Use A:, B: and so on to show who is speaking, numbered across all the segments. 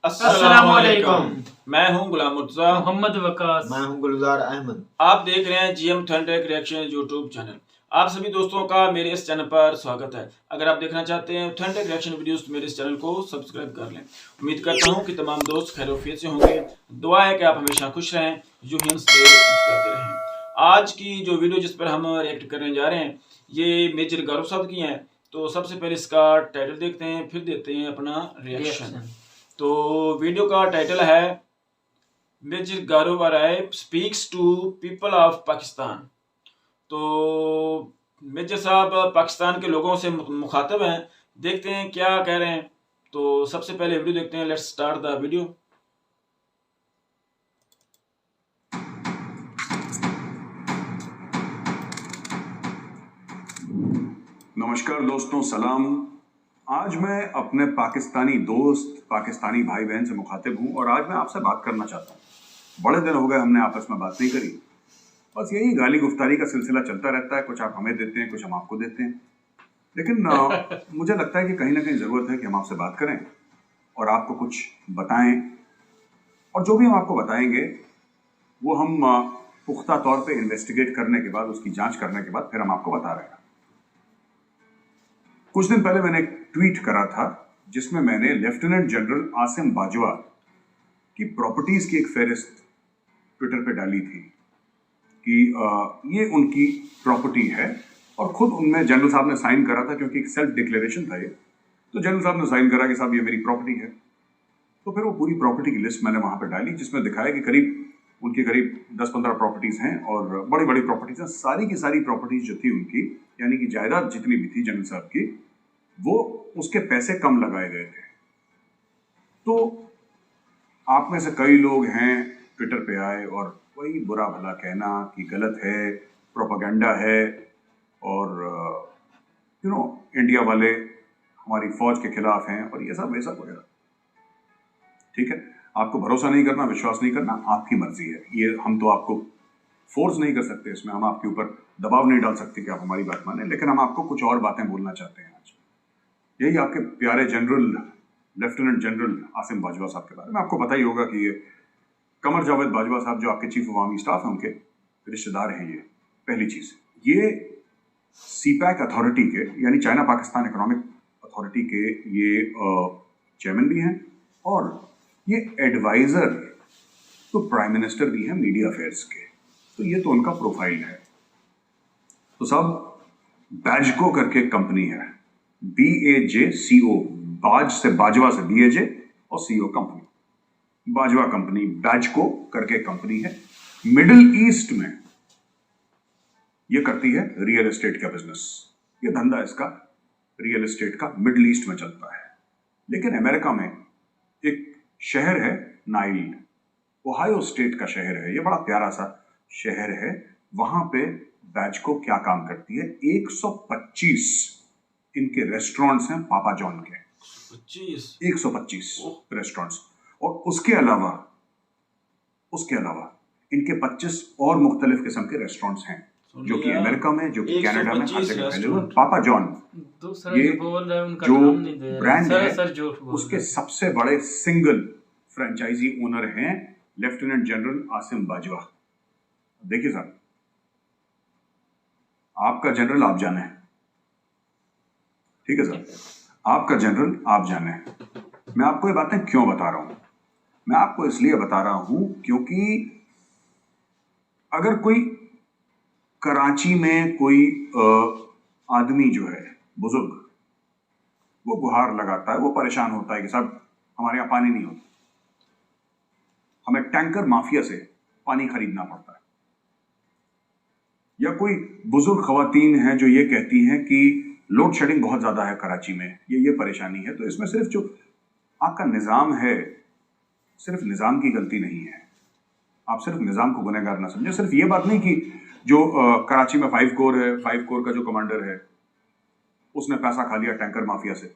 A: अस्सलामुअलैकुम।
B: मैं हूं गुलाम मुर्तजा।
A: मोहम्मद वकास।
C: मैं हूं गुलजार अहमद।
B: आप देख रहे हैं जीएम थंडेक रिएक्शन यूट्यूब चैनल। आप सभी दोस्तों का मेरे इस चैनल पर स्वागत है। अगर आप देखना चाहते हैं थंडेक रिएक्शन वीडियोस तो मेरे इस चैनल को सब्सक्राइब कर लें। उम्मीद करता हूं कि तमाम दोस्त खैरियत से होंगे। दुआ है कि आप हमेशा खुश रहें, यूं ही हमसे करते रहें। आज की जो वीडियो जिस पर हम रिएक्ट करने जा रहे हैं ये मेजर गौरव साहब की है। तो सबसे पहले इसका टाइटल देखते हैं, फिर देते हैं अपना रिएक्शन। तो वीडियो का टाइटल है major Gaurav Rai speaks to people of Pakistan. तो मेजर साहब पाकिस्तान के लोगों से मुखातब हैं। देखते हैं क्या कह रहे हैं। तो सबसे पहले वीडियो देखते हैं। Let's start the video.
D: नमस्कार दोस्तों, सलाम। आज मैं अपने पाकिस्तानी दोस्त, पाकिस्तानी भाई बहन से मुखातिब हूँ और आज मैं आपसे बात करना चाहता हूँ। बड़े दिन हो गए हमने आपस में बात नहीं करी। बस यही गाली गुफ्तारी का सिलसिला चलता रहता है। कुछ आप हमें देते हैं, कुछ हम आपको देते हैं। लेकिन मुझे लगता है कि कहीं ना कहीं ज़रूरत है कि हम आपसे बात करें और आपको कुछ बताएं। और जो भी हम आपको बताएंगे वो हम पुख्ता तौर पे इन्वेस्टिगेट करने के बाद, उसकी जांच करने के बाद फिर हम आपको बता रहे हैं। कुछ दिन पहले मैंने एक ट्वीट करा था जिसमें मैंने लेफ्टिनेंट जनरल आसिम बाजवा की प्रॉपर्टीज की एक फेहरिस्त ट्विटर पे डाली थी कि ये उनकी प्रॉपर्टी है और खुद उनमें जनरल साहब ने साइन करा था, क्योंकि एक सेल्फ डिक्लेरेशन था ये। तो जनरल साहब ने साइन करा कि साहब ये मेरी प्रॉपर्टी है। तो फिर वो पूरी प्रॉपर्टी की लिस्ट मैंने वहां पे डाली जिसमें दिखाया कि उनकी करीब 10-15 प्रॉपर्टीज हैं और बड़ी बड़ी प्रॉपर्टीज हैं। सारी की सारी प्रॉपर्टीज जो थी उनकी, यानी कि जायदाद जितनी भी थी जनरल साहब की, वो उसके पैसे कम लगाए गए थे। तो आप में से कई लोग हैं ट्विटर पे आए और वही बुरा भला कहना कि गलत है, प्रोपेगेंडा है और इंडिया वाले हमारी फौज के खिलाफ हैं और ये सब वैसा वगैरह। ठीक है, आपको भरोसा नहीं करना, विश्वास नहीं करना, आपकी मर्जी है। ये हम तो आपको फोर्स नहीं कर सकते, इसमें हम आपके ऊपर दबाव नहीं डाल सकते कि आप हमारी बात माने। लेकिन हम आपको कुछ और बातें बोलना चाहते हैं आज। यही आपके प्यारे general, lieutenant general Asim Bajwa साहब के बारे में आपको पता ही होगा कि ये कमर जावेद बाजवा साहब जो आपके चीफ ऑफ आर्मी स्टाफ हैं उनके रिश्तेदार हैं। ये पहली चीज, ये सीपैक अथॉरिटी के, यानी चाइना पाकिस्तान इकोनॉमिक अथॉरिटी के ये चेयरमैन भी हैं और ये एडवाइजर तो प्राइम मिनिस्टर भी हैं मीडिया अफेयर्स के। तो ये तो उनका प्रोफाइल है। तो सब बैजको करके कंपनी है, BAJCO, बाज से बाजवा से BAJ और CO कंपनी, बाजवा कंपनी, बैजको करके कंपनी है। मिडिल ईस्ट में ये करती है रियल एस्टेट का बिजनेस। ये धंधा इसका रियल एस्टेट का मिडिल ईस्ट में चलता है। लेकिन अमेरिका में एक शहर है नाइल, ओहायो स्टेट का शहर है। ये बड़ा प्यारा सा शहर है। वहां पे बैजको क्या काम करती है, 125 इनके रेस्टोरेंट्स हैं पापा जॉन के। 125 रेस्टोरेंट्स। और उसके अलावा इनके 25 और मुख्तलिफ किस्म के रेस्टोरेंट्स हैं जो कि अमेरिका में, जो कि कनाडा में, हर जगह फैले हुए। पापा जॉन ये जो ब्रांड है उसके सबसे बड़े सिंगल फ्रेंचाइजी ओनर हैं लेफ्टिनेंट जनरल आसिम बाजवा। देखिए साहब, आपका जनरल आप जाने, ठीक है सर, आपका जनरल आप जाने। मैं आपको ये बातें क्यों बता रहा हूं? मैं आपको इसलिए बता रहा हूं क्योंकि अगर कोई कराची में कोई आदमी जो है बुजुर्ग, वो गुहार लगाता है, वो परेशान होता है कि साहब हमारे यहाँ पानी नहीं होता, हमें टैंकर माफिया से पानी खरीदना पड़ता है। या कोई बुजुर्ग खवातीन हैं जो ये कहती हैं कि लोड शेडिंग बहुत ज्यादा है कराची में, ये परेशानी है। तो इसमें सिर्फ जो आपका निजाम है, सिर्फ निजाम की गलती नहीं है। आप सिर्फ निजाम को गुनहगार ना समझे। सिर्फ ये बात नहीं कि जो कराची में 5 कोर है, 5 कोर का जो कमांडर है उसने पैसा खा लिया टैंकर माफिया से,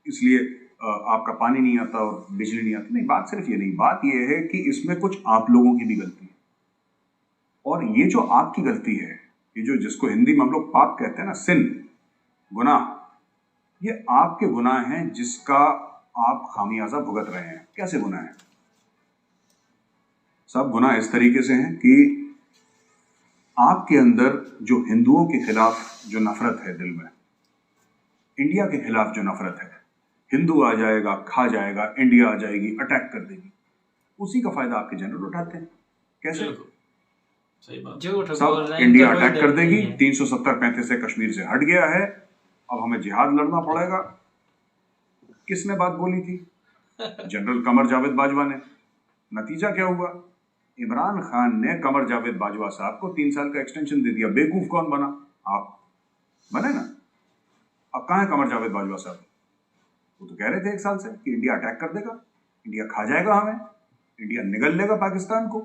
D: इसलिए आपका पानी नहीं आता और बिजली नहीं आती। नहीं, बात सिर्फ ये नहीं। बात ये है कि इसमें कुछ आप लोगों की भी गलती है। और ये जो आपकी गलती है, ये जो जिसको हिंदी में हम लोग पाप कहते हैं ना, सिन, गुनाह, ये आपके गुनाह हैं जिसका आप खामियाजा भुगत रहे हैं। कैसे गुनाह है? सब गुनाह इस तरीके से हैं कि आपके अंदर जो हिंदुओं के खिलाफ जो नफरत है दिल में, इंडिया के खिलाफ जो नफरत है, हिंदू आ जाएगा, खा जाएगा, इंडिया आ जाएगी, अटैक कर देगी, उसी का फायदा आपके जनरल उठाते हैं। कैसे?
B: बिल्कुल सही बात।
A: झूठ
D: सब
A: बोल रहे हैं,
D: इंडिया
A: इनका कोई
D: अटैक कर
A: डर नहीं
D: देगी,
A: है।
D: 370-35 से कश्मीर से हट गया है, अब हमें जिहाद लड़ना पड़ेगा। किसने बात बोली थी? जनरल कमर जावेद बाजवा ने। नतीजा क्या हुआ? इमरान खान ने कमर जावेद बाजवा साहब को 3 साल का एक्सटेंशन दे दिया। बेवकूफ कौन बना? आप बने ना। अब कहां है कमर जावेद बाजवा साहब? वो तो कह रहे थे 1 साल से कि इंडिया अटैक कर देगा, इंडिया खा जाएगा हमें, इंडिया निगल लेगा पाकिस्तान को,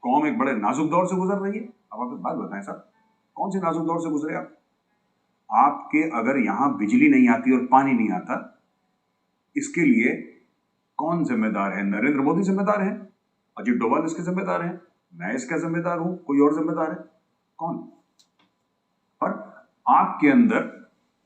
D: कौम एक बड़े नाजुक दौर से गुजर रही है। अब आप एक बात बताएं साहब, कौन से नाजुक दौर से गुजरे आप? आपके अगर यहां बिजली नहीं आती और पानी नहीं आता, इसके लिए कौन जिम्मेदार है? नरेंद्र मोदी जिम्मेदार है, अजीत डोभाल इसके जिम्मेदार हैं, मैं इसका जिम्मेदार हूं, कोई और जिम्मेदार है? कौन? पर आपके अंदर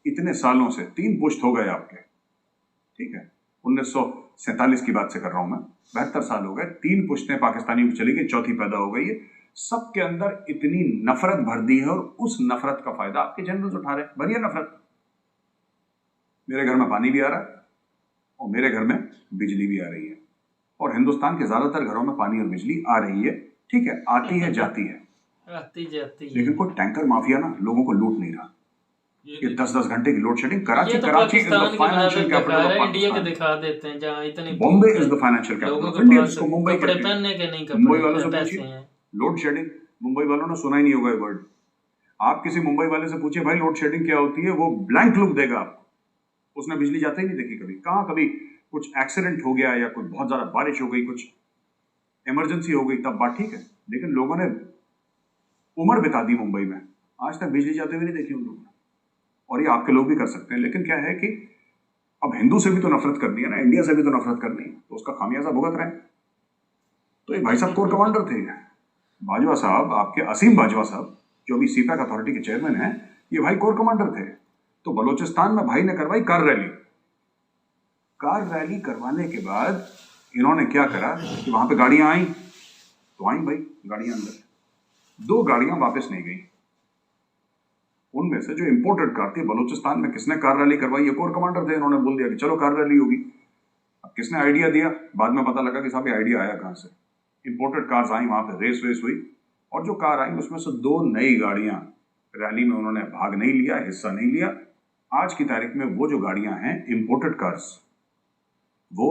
D: इतने सालों से 3 पुश्त हो गए आपके, ठीक है, 1947 की बात से कर रहा हूं मैं, 72 साल हो गए, 3 पुश्तें पाकिस्तानियों की चली गई, चौथी पैदा हो गई है। सबके अंदर इतनी नफरत भर दी है और उस नफरत का फायदा आपके जनरल्स उठा रहे हैं। भरिए नफरत। मेरे घर में पानी भी आ रहा है और मेरे घर में बिजली भी आ रही है, और हिंदुस्तान के ज्यादातर घरों में पानी और बिजली आ रही है, ठीक है, आती है जाती है,
A: आती जाती है।
D: लेकिन कोई टैंकर माफिया ना लोगों को लूट नहीं रहा। ये 10-10 घंटे की लोड शेडिंग।
A: ये
D: कराची
A: तो
D: कराची इज द
A: पाकिस्तान की
D: फाइनेंशियल
A: दिखा
D: कैपिटल
A: रहे
D: ऑफ
A: हैं, इंडिया के
D: पाकिस्तान।
A: दिखा देते हैं जहाँ इतनी
D: बॉम्बे
A: भूख
D: इज द
A: है,
D: फाइनेंशियल कैपिटल
A: लोगों
D: ऑफ
A: के
D: इंडिया,
A: पास
D: जिसको मुंबई
A: कपड़े
D: कहते हैं।
A: पहनने के नहीं,
D: मुंबई वालों
A: कपड़े
D: से
A: पैसे
D: पूछिए,
A: हैं।
D: लोड शेडिंग, मुंबई वालों ने सुना ही नहीं होगा ये वर्ड। आप किसी मुंबई वाले से पूछिए भाई लोड शेडिंग क्या होती है, वो ब्लैंक लुक देगा आपको। उसने बिजली जाते ही नहीं देखी कभी। कहाँ कभी कुछ एक्सीडेंट हो गया या कुछ बहुत ज्यादा बारिश हो गई, कुछ इमरजेंसी हो गई, तब बात ठीक है, लेकिन लोगों ने उम्र बिता दी मुंबई में, आज तक बिजली जाते हुए नहीं देखी उन लोगों ने। और ये आपके लोग भी कर सकते हैं, लेकिन क्या है कि अब हिंदू से भी तो नफरत करनी है ना, इंडिया से भी तो नफरत करनी है, तो उसका खामियाजा भुगत रहे हैं। तो ये भाई साहब कोर कमांडर थे, बाजवा साहब, आपके असीम बाजवा साहब, जो अभी सीपैक अथॉरिटी के चेयरमैन हैं, ये भाई कोर कमांडर थे। तो बलोचिस्तान में भाई ने करवाई कार रैली। कार रैली करवाने के बाद इन्होंने क्या करा कि वहां पे गाड़ियां आई, तो आई भाई गाड़ियां अंदर, 2 गाड़ियां वापस नहीं गई। उनमें से जो इंपोर्टेड कार थी, बलूचिस्तान में किसने कार रैली करवाई? ये कोर कमांडर थे। इन्होंने बोल दिया कि चलो कार रैली होगी। अब किसने आइडिया दिया? बाद में पता लगा कि साहब ये आइडिया आया कहां से। इंपोर्टेड कार्स आई, वहां पे रेस वेस हुई, और जो कार आई उसमें से 2 नई गाड़ियां, रैली में उन्होंने भाग नहीं लिया, हिस्सा नहीं लिया। आज की तारीख में वो जो गाड़ियां हैं इंपोर्टेड कार्स, वो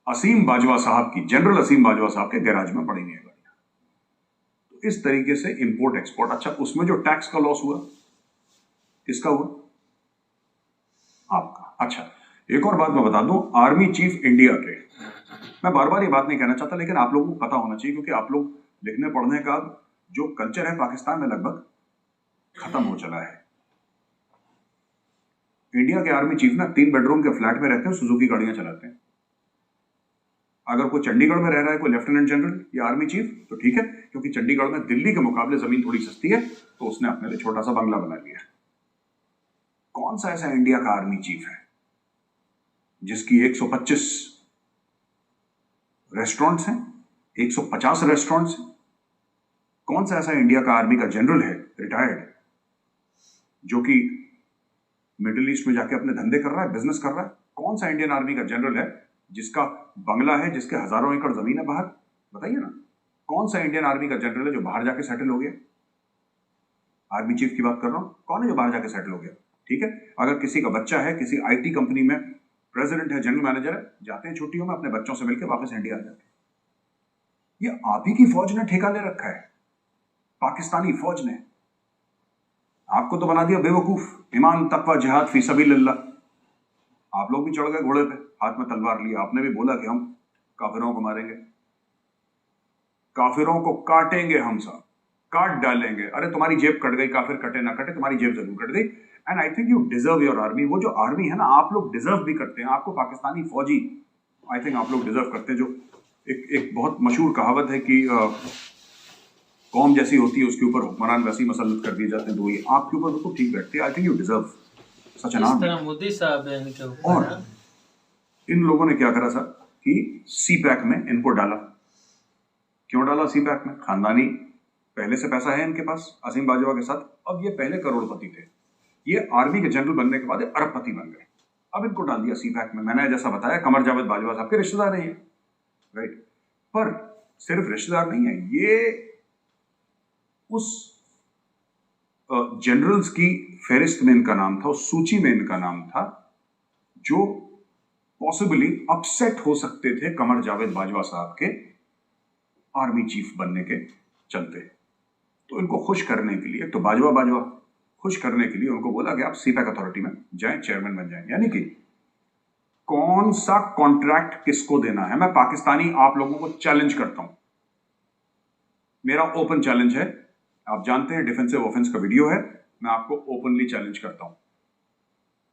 D: असीम बाजवा साहब की, जनरल असीम बाजवा साहब के गैराज में पड़ी हुई है गाड़ियां। तो इस तरीके से इंपोर्ट एक्सपोर्ट। अच्छा, उसमें जो टैक्स का लॉस हुआ, किसका हुआ? आपका। अच्छा, एक और बात मैं बता दूं, आर्मी चीफ इंडिया के, मैं बार बार ये बात नहीं कहना चाहता, लेकिन आप लोगों को पता होना चाहिए, क्योंकि आप लोग लिखने पढ़ने का जो कल्चर है पाकिस्तान में लगभग खत्म हो चला है। इंडिया के आर्मी चीफ ना 3 बेडरूम के फ्लैट में रहते हैं, सुजुकी गाड़ियां चलाते हैं। अगर कोई चंडीगढ़ में रह रहा है, कोई लेफ्टिनेंट जनरल या आर्मी चीफ, तो ठीक है, क्योंकि चंडीगढ़ में दिल्ली के मुकाबले जमीन थोड़ी सस्ती है, तो उसने अपने लिए छोटा सा बंगला बना लिया। कौन सा ऐसा इंडिया का आर्मी चीफ है जिसकी 125 रेस्टोरेंट्स हैं, 150 रेस्टोरेंट्स हैं? कौन सा ऐसा इंडिया का आर्मी का जनरल है रिटायर्ड, जो कि मिडिल ईस्ट में जाके अपने धंधे कर रहा है, बिजनेस कर रहा है? कौन सा इंडियन आर्मी का जनरल है जिसका बंगला है, जिसके हजारों एकड़ जमीन है बाहर? बताइए ना, कौन सा इंडियन आर्मी का जनरल है जो बाहर जाके सेटल हो गया? आर्मी चीफ की बात कर रहा हूं, कौन है जो बाहर जाके सेटल हो गया? ठीक है, अगर किसी का बच्चा है, किसी आईटी कंपनी में प्रेसिडेंट है, जनरल मैनेजर है, जाते हैं छुट्टियों में अपने बच्चों से मिलकर वापस इंडिया आ जाते हैं। ये आप ही की फौज ने ठेका ले रखा है, पाकिस्तानी फौज ने। आपको तो बना दिया बेवकूफ, ईमान तकवा जिहाद फी सबिलिल्लाह। आप लोग भी चढ़ गए घोड़े पे, हाथ में तलवार लिया, आपने भी बोला कि हम काफिरों को मारेंगे, काफिरों को काटेंगे, हम सब काट डालेंगे। अरे तुम्हारी जेब कट गई, काफिर कटे ना कटे, तुम्हारी जेब जरूर कट गई। And I think you deserve your army. वो जो आर्मी है ना, आप लोग डिजर्व भी करते हैं, आपको पाकिस्तानी फौजी, आई थिंक आप लोग डिजर्व करते हैं। जो एक बहुत मशहूर कहावत है कि कौम जैसी होती है उसके ऊपर हुक्मरान वैसी मसलत कर दिए जाते हैं, तो ये आपके ऊपर बिल्कुल ठीक बैठते हैं। I think you deserve such an army.
A: Modi साहब है इनके ऊपर।
D: और इन लोगों ने क्या करा सर कि सी पैक में इनको डाला। क्यों डाला सी पैक में? खानदानी पहले से पैसा है इनके पास असीम बाजवा के साथ। अब ये पहले करोड़पति थे, ये आर्मी के जनरल बनने के बाद अरबपति बन गए। अब इनको डाल दिया सी पैक में। मैंने जैसा बताया कमर जावेद बाजवा साहब के रिश्तेदार हैं ये, राइट। पर सिर्फ रिश्तेदार नहीं है, ये उस जनरल्स की फेरिस्त में इनका नाम था, उस सूची में इनका नाम था जो पॉसिबली अपसेट हो सकते थे कमर जावेद बाजवा साहब के आर्मी चीफ बनने के चलते। तो इनको खुश करने के लिए, तो बाजवा खुश करने के लिए उनको बोला कि आप सीपैक अथॉरिटी में जाएं, चेयरमैन बन जाएं। यानी कि कौन सा कॉन्ट्रैक्ट किसको देना है, मैं पाकिस्तानी आप लोगों को चैलेंज करता हूं। मेरा ओपन चैलेंज है, आप जानते हैं डिफेंसिव ऑफेंस का वीडियो है, मैं आपको ओपनली चैलेंज करता हूं।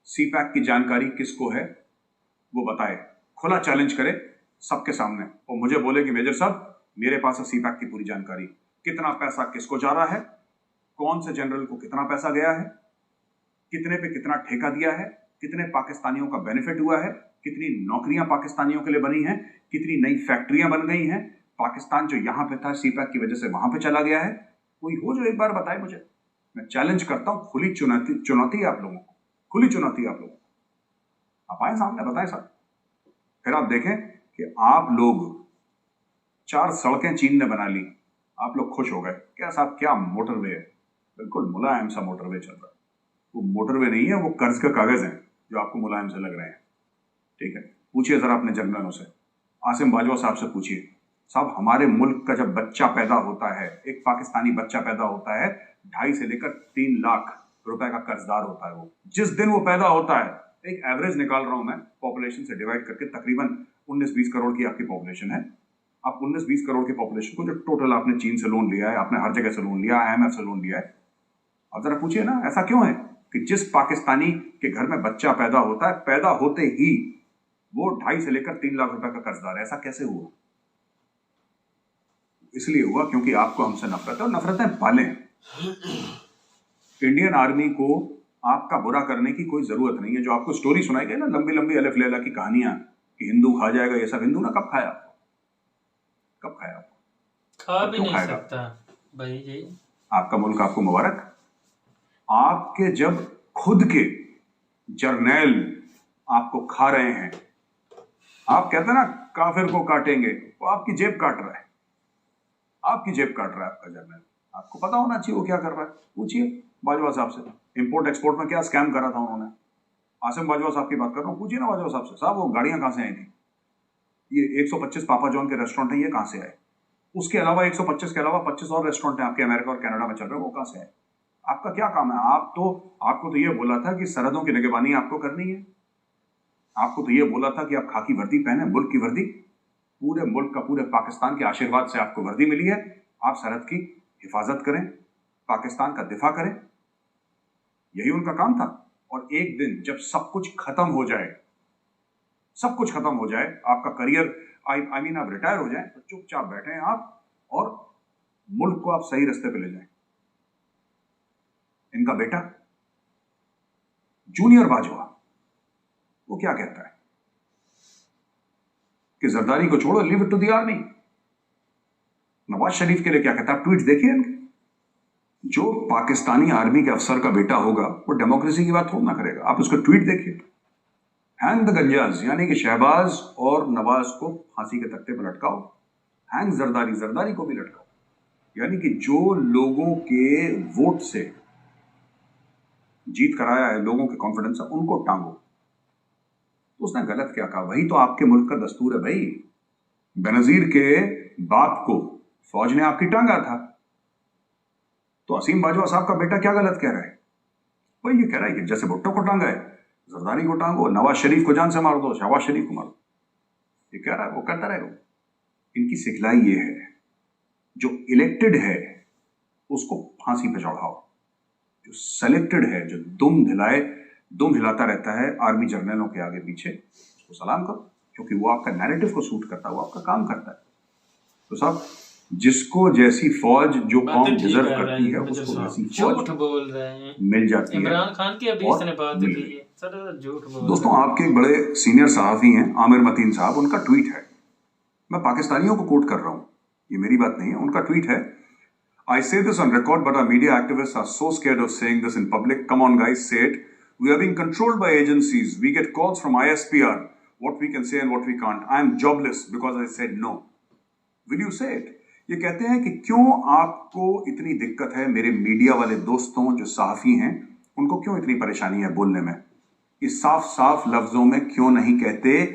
D: सीपैक की जानकारी किसको है वो बताए, खुला चैलेंज करे सबके सामने और मुझे बोले कि मेजर साहब मेरे पास है सीपैक की पूरी जानकारी, कितना पैसा किसको जा रहा है, कौन से जनरल को कितना पैसा गया है, कितने पे कितना ठेका दिया है, कितने पाकिस्तानियों का बेनिफिट हुआ है, कितनी नौकरियां पाकिस्तानियों के लिए बनी हैं, कितनी नई फैक्ट्रियां बन गई हैं, पाकिस्तान जो यहां पे था सीपैक की वजह से वहां पे चला गया है। कोई हो जो एक बार बताए मुझे, मैं चैलेंज करता हूं, खुली चुनौती है आप लोगों को, खुली चुनौती है आप लोगों को। आप आए सामने बताएं साहब, फिर आप देखें कि आप लोग 4 सड़कें चीन ने बना ली, आप लोग खुश हो गए। क्या साहब क्या मोटरवे है, बिल्कुल मुलायम सा मोटरवे चल रहा है। वो मोटरवे नहीं है, वो कर्ज का कागज है जो आपको मुलायम से लग रहे हैं, ठीक है। पूछिए जरा अपने जनरलों से, आसिम बाजवा साहब से पूछिए, साहब हमारे मुल्क का जब बच्चा पैदा होता है, एक पाकिस्तानी बच्चा पैदा होता है, 2.5 से लेकर 3 लाख रुपए का कर्जदार होता है। वो जिस दिन वो पैदा होता है, एक एवरेज निकाल रहा हूं मैं पॉपुलेशन से डिवाइड करके, तकरीबन 19-20 करोड़ की आपकी पॉपुलेशन है। आप 19-20 करोड़ की पॉपुलेशन को जो टोटल आपने चीन से लोन लिया है, आपने हर जगह से लोन लिया, IMF से लोन लिया है, अब जरा पूछिए ना ऐसा क्यों है कि जिस पाकिस्तानी के घर में बच्चा पैदा होता है, पैदा होते ही वो 2.5 से लेकर 3 लाख रुपए का कर्जदार है। ऐसा कैसे हुआ? इसलिए हुआ क्योंकि आपको हमसे नफरत है और नफरतें पालें। इंडियन आर्मी को आपका बुरा करने की कोई जरूरत नहीं है। जो आपको स्टोरी सुनाई गई ना, लंबी लंबी अलिफ लैला की कहानियां कि हिंदू खा जाएगा, ये सब हिंदू ना कब खाया आपको? कब खाया आपको?
A: खा भी नहीं
D: खाएगा
A: सकता भाई जी।
D: आपका मुल्क आपको मुबारक। आपके जब खुद के जर्नैल आपको खा रहे हैं, आप कहते हैं ना काफिर को काटेंगे, वो आपकी जेब काट रहा है, आपकी जेब काट रहा है आपका जर्नल। आपको पता होना चाहिए वो क्या कर रहा है। पूछिए बाजवा साहब से, इंपोर्ट एक्सपोर्ट में क्या स्कैम करा था उन्होंने। आसिम बाजवा साहब की बात कर रहा हूँ, पूछिए ना बाजवा साहब से, साहब वो गाड़ियां कहां से आई थी, ये 125 पापा जॉन के रेस्टोरेंट है, ये कहां से आए? उसके अलावा 125 के अलावा 25 और रेस्टोरेंट है आपके अमेरिका और कनाडा में चल रहे हैं, वो कहां से आए? आपका क्या काम है? आपको तो ये बोला था कि सरहदों की निगरानी आपको करनी है, आपको तो ये बोला था कि आप खाकी वर्दी पहने, मुल्क की वर्दी, पूरे मुल्क का, पूरे पाकिस्तान के आशीर्वाद से आपको वर्दी मिली है, आप सरहद की हिफाजत करें, पाकिस्तान का दिफा करें, यही उनका काम था। और एक दिन जब सब कुछ खत्म हो जाए, सब कुछ खत्म हो जाए, आपका करियर आई मीन आप रिटायर हो जाए, तो चुपचाप बैठे हैं आप और मुल्क को आप सही रास्ते पे ले जाएं। इनका बेटा जूनियर बाजवा वो क्या कहता है कि जरदारी को छोड़ो, leave it to the army. Nawaz Sharif के लिए क्या कहता है, ट्वीट देखिए इनके। जो पाकिस्तानी आर्मी के अफसर का बेटा होगा वो डेमोक्रेसी की बात थोड़ा ना करेगा, आप उसका ट्वीट देखिए। हैंग द गंजाज, यानी कि शहबाज और नवाज को फांसी के तख्ते पर लटकाओ, हैंग जरदारी को भी लटकाओ। यानी कि जो लोगों के वोट से जीत कराया है, लोगों के कॉन्फिडेंस है, उनको टांगो। तो उसने गलत क्या कहा? वही तो आपके मुल्क का दस्तूर है भाई। बेनजीर के बाप को फौज ने आपकी टांगा था, तो असीम बाजवा साहब का बेटा क्या गलत कह रहा है? वही ये कह रहा है कि जैसे भुट्टो को टांगा है, जरदारी को टांगो, नवाज शरीफ को जान से मार दो, शहबाज शरीफ को मार दो। ये कह रहा है, वो करता रहेगा। इनकी सिखलाई ये है, जो इलेक्टेड है उसको फांसी पे चढ़ाओ, जो सेलेक्टेड है, जो दुम हिलाता रहता है आर्मी जर्नलों के आगे पीछे, उसको सलाम करो, क्योंकि वो आपका नैरेटिव को सूट करता है, वो आपका काम करता है। तो साहब जिसको जैसी फौज जो
A: बातें
D: कौम
A: ठीक
D: डिजर्व
A: कर रहे
D: करती
A: हैं
D: है
A: मेजर
D: उसको
A: साहब,
D: वैसी
A: झूठ
D: फौज
A: बोल रहे हैं।
D: मिल जाती है।
A: इमरान खान की अभी
D: और
A: इसने बात
D: मिल
A: की
D: गई।
A: है, सर झूठ बोल
D: दोस्तों,
A: रहे हैं।
D: आपके एक बड़े सीनियर सहाफ़ी हैं आमिर मतीन साहब, उनका ट्वीट है, मैं पाकिस्तानियों को कोट कर रहा हूं, ये मेरी बात नहीं है, उनका ट्वीट है, I say this on record, but our media activists are so scared of saying this in public. Come on, guys, say it. We are being controlled by agencies. We get calls from ISPR, what we can say and what we can't. I am jobless because I said no. Will you say it? ये कहते हैं कि क्यों आपको इतनी दिक्कत है, मेरे मीडिया वाले दोस्तों जो सहाफ़ी हैं, उनको क्यों इतनी परेशानी है बोलने में? ये साफ साफ लफ्जों में क्यों नहीं कहते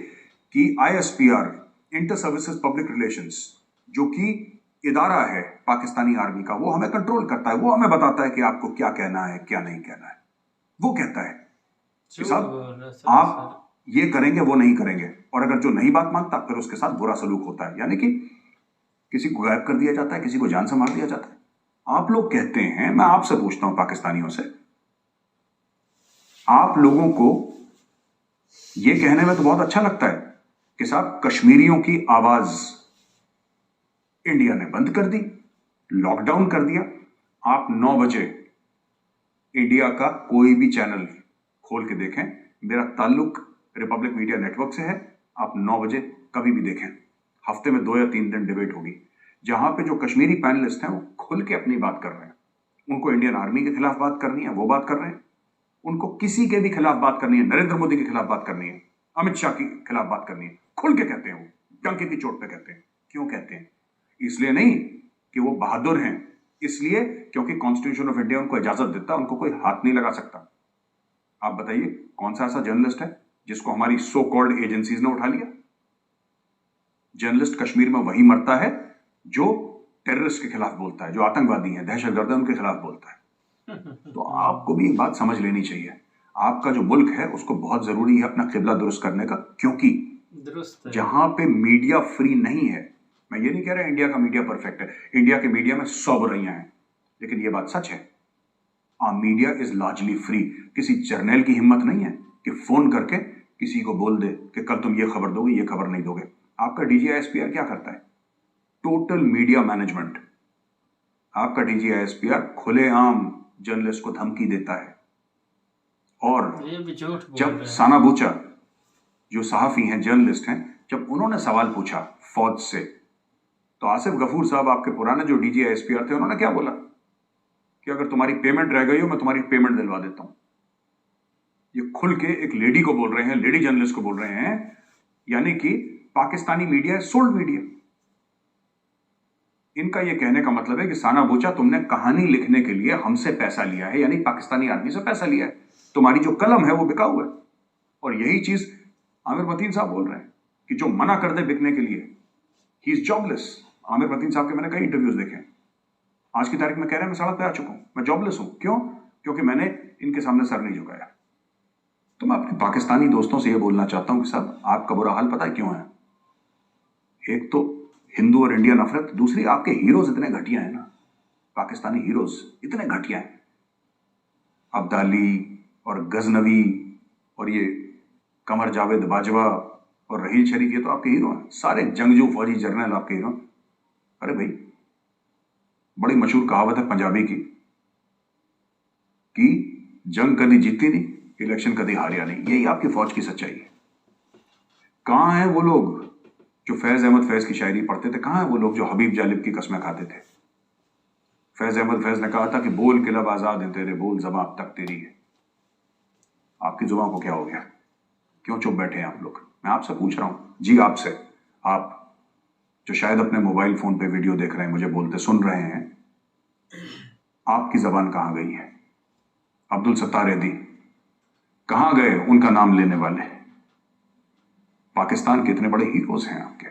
D: कि ISPR, inter services public relations, जो कि इदारा है पाकिस्तानी आर्मी का, वो हमें कंट्रोल करता है, वो हमें बताता है कि आपको क्या कहना है क्या नहीं कहना है। वो कहता है कि साहब आप ये करेंगे वो नहीं करेंगे, और अगर जो नहीं बात मानता फिर उसके साथ बुरा सलूक होता है, यानी कि किसी को गायब कर दिया जाता है, किसी को जान से मार दिया जाता है। आप लोग कहते हैं, मैं आपसे पूछता हूं पाकिस्तानियों से, आप लोगों को ये कहने में तो बहुत अच्छा लगता है कि साहब कश्मीरियों की आवाज इंडिया ने बंद कर दी, लॉकडाउन कर दिया। आप 9 बजे इंडिया का कोई भी चैनल खोल के देखें, मेरा ताल्लुक रिपब्लिक मीडिया नेटवर्क से है, आप 9 बजे कभी भी देखें, हफ्ते में 2 या 3 दिन डिबेट होगी, जहां पे जो कश्मीरी पैनलिस्ट हैं वो खुल के अपनी बात कर रहे हैं। उनको इंडियन आर्मी के खिलाफ बात करनी है, वो बात कर रहे हैं। उनको किसी के भी खिलाफ बात करनी है, नरेंद्र मोदी के खिलाफ बात करनी है, अमित शाह के खिलाफ बात करनी है, खुल के कहते हैं, वो डंके की चोट पे कहते हैं। क्यों कहते हैं? इसलिए नहीं कि वो बहादुर हैं, इसलिए क्योंकि कॉन्स्टिट्यूशन ऑफ इंडिया उनको इजाजत देता, उनको कोई हाथ नहीं लगा सकता। आप बताइए कौन सा ऐसा जर्नलिस्ट है जिसको हमारी सो कॉल्ड एजेंसीज ने उठा लिया? जर्नलिस्ट कश्मीर में वही मरता है जो टेररिस्ट के खिलाफ बोलता है, जो आतंकवादी है, दहशतगर्द है, उनके खिलाफ बोलता है। तो आपको भी एक बात समझ लेनी चाहिए, आपका जो मुल्क है उसको बहुत जरूरी है अपना किबला दुरुस्त करने का, क्योंकि जहां पे मीडिया फ्री नहीं है, मैं ये नहीं कह रहा इंडिया का मीडिया परफेक्ट है, इंडिया के मीडिया में 100 बुराइयां हैं, लेकिन ये बात सच है, मीडिया इज लार्जली फ्री। किसी जर्नल की हिम्मत नहीं है कि फोन करके किसी को बोल दे कि कल तुम ये खबर दोगे, ये खबर नहीं दोगे। आपका DGISPR क्या करता है? Total media management. आपका DGISPR खुलेआम जर्नलिस्ट को धमकी देता है। और जब साना बूचा जो सहाफी हैं, जर्नलिस्ट हैं, जब उन्होंने सवाल पूछा फौज से, तो आसिफ गफूर साहब, आपके पुराने जो DGISPR थे, उन्होंने क्या बोला कि अगर तुम्हारी पेमेंट रह गई हो मैं तुम्हारी पेमेंट दिलवा देता हूं। ये खुल के एक लेडी को बोल रहे हैं, लेडी जर्नलिस्ट को बोल रहे हैं, यानी कि पाकिस्तानी मीडिया सोल्ड मीडिया। इनका यह कहने का मतलब है कि साना बूचा, तुमने कहानी लिखने के लिए हमसे पैसा लिया है, यानी पाकिस्तानी आर्मी से पैसा लिया है, तुम्हारी जो कलम है वो बिकाऊ है। और यही चीज आमिर मतीन साहब बोल रहे हैं कि जो मना कर दे बिकने के लिए, he is jobless. Aamir Mateen साहब के मैंने कई इंटरव्यूज देखे हैं, आज की तारीख में कह रहे हैं मैं सड़क पे आ चुका हूं, मैं जॉबलेस हूं। क्यों? क्योंकि मैंने इनके सामने सर नहीं झुकाया। तो मैं अपने पाकिस्तानी दोस्तों से यह बोलना चाहता हूं कि साहब आपका बुरा हाल पता है क्यों है? एक तो हिंदू और इंडिया नफरत, दूसरी आपके हीरोज इतने घटिया हैं ना, पाकिस्तानी हीरोज इतने घटिया हैं। अब्दाली और गजनवी और ये कमर जावेद बाजवा और रहील शरीफ, ये तो आपके हीरो हैं, सारे जंगजू फौजी जर्नल आपके हीरो। अरे भाई, बड़ी मशहूर कहावत है पंजाबी की कि जंग कभी जीती नहीं, इलेक्शन कभी हारिया नहीं। यही आपकी फौज की सच्चाई है। कहां हैं वो लोग जो फैज अहमद फैज की शायरी पढ़ते थे? कहां हैं वो लोग जो हबीब जालिब की कस्में खाते थे? फैज अहमद फैज ने कहा था कि बोल के लब आजाद हैं तेरे, बोल ज़बां अब तक तेरी है। आपकी जुबान को क्या हो गया? क्यों चुप बैठे हैं आप लोग? मैं आपसे पूछ रहा हूं जी, आपसे, आप जो शायद अपने मोबाइल फोन पे वीडियो देख रहे हैं, मुझे बोलते सुन रहे हैं, आपकी जबान कहां गई है? अब्दुल सत्तार यदी कहां गए उनका नाम लेने वाले? पाकिस्तान के इतने बड़े हीरोज हैं आपके,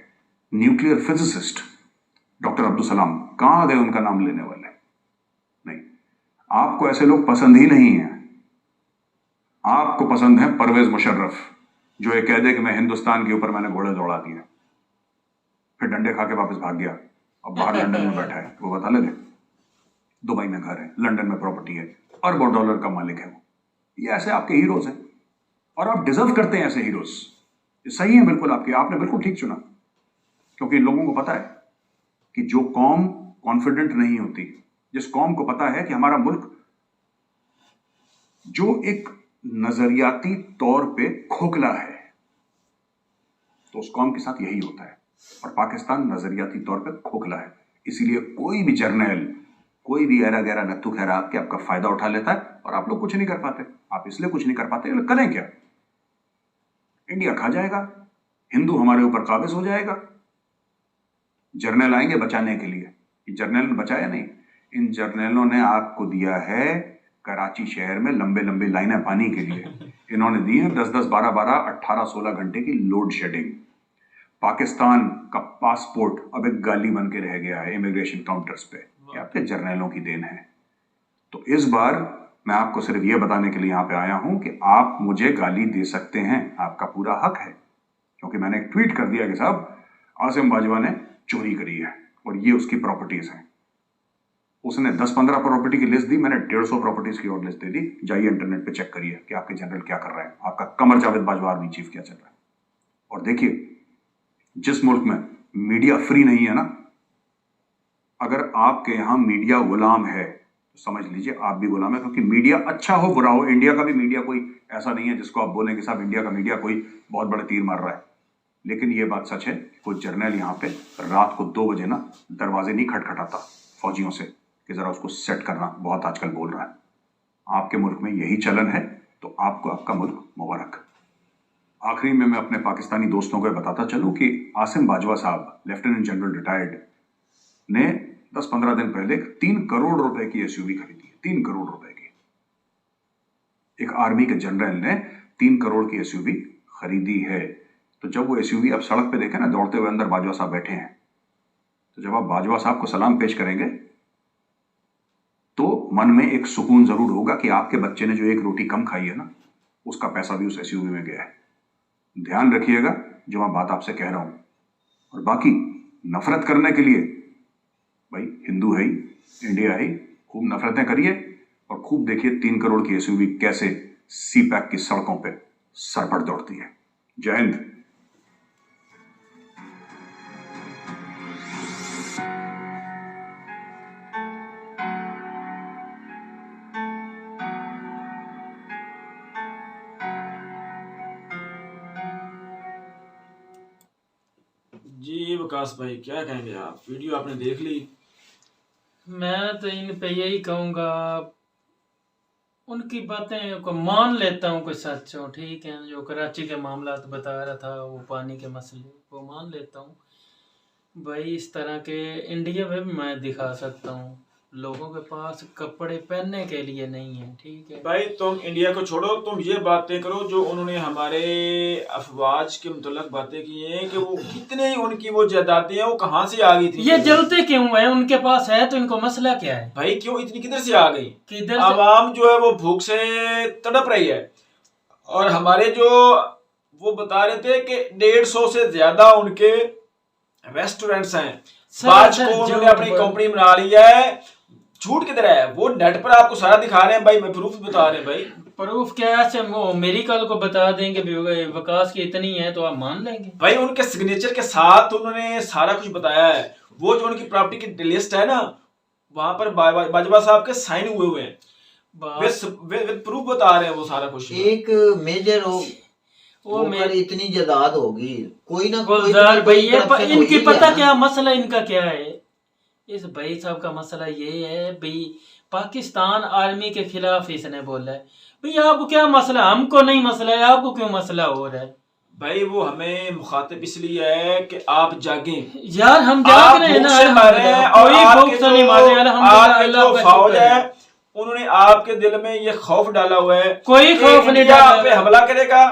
D: nuclear physicist doctor Abdul Salam, कहां गए उनका नाम लेने वाले? नहीं, आपको ऐसे लोग पसंद ही नहीं है। आपको पसंद है परवेज मुशर्रफ, जो ये कह दे कि मैं हिंदुस्तान के ऊपर मैंने घोड़े दौड़ा दिए, फिर डंडे खा के वापस भाग गया, अब बाहर लंदन में बैठा है, वो बता लगे, दुबई में घर है, लंदन में प्रॉपर्टी है, अरबों डॉलर का मालिक है वो। ये ऐसे आपके हीरोज हैं और आप डिजर्व करते हैं ऐसे हीरोज। ये सही है बिल्कुल आपके, आपने बिल्कुल ठीक चुना, क्योंकि इन लोगों को पता है कि जो कौम कॉन्फिडेंट नहीं होती, जिस कौम को पता है कि हमारा मुल्क जो एक नजरियाती तौर पे खोखला है, तो उस कौम के साथ यही होता है। और पाकिस्तान नजरियाती तौर पे खोखला है, इसीलिए कोई भी जर्नैल, कोई भी ऐरा गैरा नत्थु खैरा आपके आपका फायदा उठा लेता है और आप लोग कुछ नहीं कर पाते। आप इसलिए कुछ नहीं कर पाते, करें क्या? इंडिया खा जाएगा, हिंदू हमारे ऊपर काबिज हो जाएगा, जर्नैल आएंगे बचाने के लिए। ये जर्नैल ने बचाया नहीं, इन जर्नैलों ने आपको दिया है कराची शहर में लंबे लंबे लाइनें पानी के लिए। इन्होंने दी है 10-10, 12-12, 18-16 घंटे की लोड शेडिंग। पाकिस्तान का पासपोर्ट अब एक गाली बन के रह गया है इमिग्रेशन काउंटर्स पे। ये आपके जर्नैलों की देन है। तो इस बार मैं आपको सिर्फ ये बताने के लिए यहाँ पे आया हूं कि आप मुझे गाली दे सकते हैं, आपका पूरा हक है, क्योंकि मैंने एक ट्वीट कर दिया कि साहब आसिम बाजवा ने चोरी करी है और ये उसकी प्रॉपर्टीज हैं। उसने 10-15 प्रॉपर्टी की लिस्ट दी, मैंने 150 प्रॉपर्टीज की और लिस्ट दे दी। जाइए इंटरनेट पे चेक करिए कि आपके जनरल क्या कर रहे हैं, आपका कमर जावेद बाजवा आर्मी चीफ क्या चल रहा है। और देखिए, जिस मुल्क में मीडिया फ्री नहीं है ना, अगर आपके यहां मीडिया गुलाम है तो समझ लीजिए आप भी गुलाम है। क्योंकि मीडिया अच्छा हो बुरा हो, इंडिया का भी मीडिया कोई ऐसा नहीं है जिसको आप बोलें कि साहब इंडिया का मीडिया कोई बहुत बड़े तीर मार रहा है। लेकिन यह बात सच है, कोई जर्नल यहां पे रात को 2 बजे ना दरवाजे नहीं खटखटाता फौजियों से कि जरा उसको सेट करना, बहुत आजकल बोल रहा है। आपके मुल्क में यही चलन है, तो आपको आपका मुल्क मुबारक। आखिरी में मैं अपने पाकिस्तानी दोस्तों को बताता चलूं कि आसिम बाजवा साहब लेफ्टिनेंट जनरल रिटायर्ड ने 10-15 दिन पहले 3 करोड़ रुपए की एसयूवी खरीदी है। 3 करोड़ रुपए की एक आर्मी के जनरल ने 3 करोड़ की एसयूवी खरीदी है। तो जब वो एसयूवी आप सड़क पे देखें ना, दौड़ते हुए अंदर बाजवा साहब बैठे हैं, तो जब आप बाजवा साहब को सलाम पेश करेंगे तो मन में एक सुकून जरूर होगा कि आपके बच्चे ने जो 1 रोटी कम खाई है ना, उसका पैसा भी उस एसयूवी में गया है। ध्यान रखिएगा जो मैं बात आपसे कह रहा हूं। और बाकी नफरत करने के लिए भाई हिंदू है ही, इंडिया है ही, खूब नफरतें करिए और खूब देखिए 3 करोड़ की एसयूवी कैसे सी पैक की सड़कों पे सरपट दौड़ती है। जय हिंद।
B: जी विकास भाई, क्या कहेंगे आप? वीडियो आपने देख ली?
A: मैं तो इन पे यही कहूँगा, उनकी बातें को मान लेता हूँ कोई सच हो, ठीक है। जो कराची के मामला तो बता रहा था, वो पानी के मसले वो मान लेता हूँ भाई। इस तरह के इंडिया में भी मैं दिखा सकता हूँ, लोगों के पास कपड़े पहनने के लिए नहीं है, ठीक है
B: भाई। तुम इंडिया को छोड़ो, तुम ये बातें करो जो उन्होंने हमारे अफवाज के मुतल्लक बातें की हैं कि वो कितने उनकी वो जायदादें हैं, वो कहाँ से आ गई थी।
A: ये जलते क्यों है? उनके पास है तो इनको मसला क्या है
B: भाई? क्यों इतनी किधर से आ गई?
A: किधर से?
B: आवाम जो है वो भूख से तड़प रही है। और हमारे जो वो बता रहे थे कि 150 से ज्यादा उनके रेस्टोरेंट्स हैं। आज को उन्होंने अपनी कंपनी बना ली है। झूठ किधर है? वो नेट पर आपको सारा दिखा रहे हैं भाई, मैं प्रूफ बता रहे हैं भाई।
A: प्रूफ क्या है? वो मेरी कल को बता देंगे विकास की इतनी है तो आप मान लेंगे
B: भाई। उनके सिग्नेचर के साथ उन्होंने सारा कुछ बताया है। वो जो उनकी प्रॉपर्टी की लिस्ट है ना, वहां पर बाजवा साहब के साइन हुए हैं, वे प्रूफ बता रहे हैं वो सारा कुछ।
C: एक मेजर हो वो मेरी इतनी जायदाद होगी, कोई ना
A: गुलजार भाई, इनकी पता क्या मसला इनका क्या है? इस भाई साहब का मसला ये है भाई, पाकिस्तान आर्मी के खिलाफ इसने बोला है। भाई आपको क्या मसला? हमको नहीं मसला है, आपको क्यों मसला हो रहा है?
B: भाई वो हमें मुखातिब इसलिए है कि आप जागें
A: यार, हम जाग रहे हैं ना।
B: और आपके जो फौज है उन्होंने आपके दिल में ये खौफ डाला हुआ है,
A: कोई खौफ नहीं डाला।
B: पे हमला करेगा,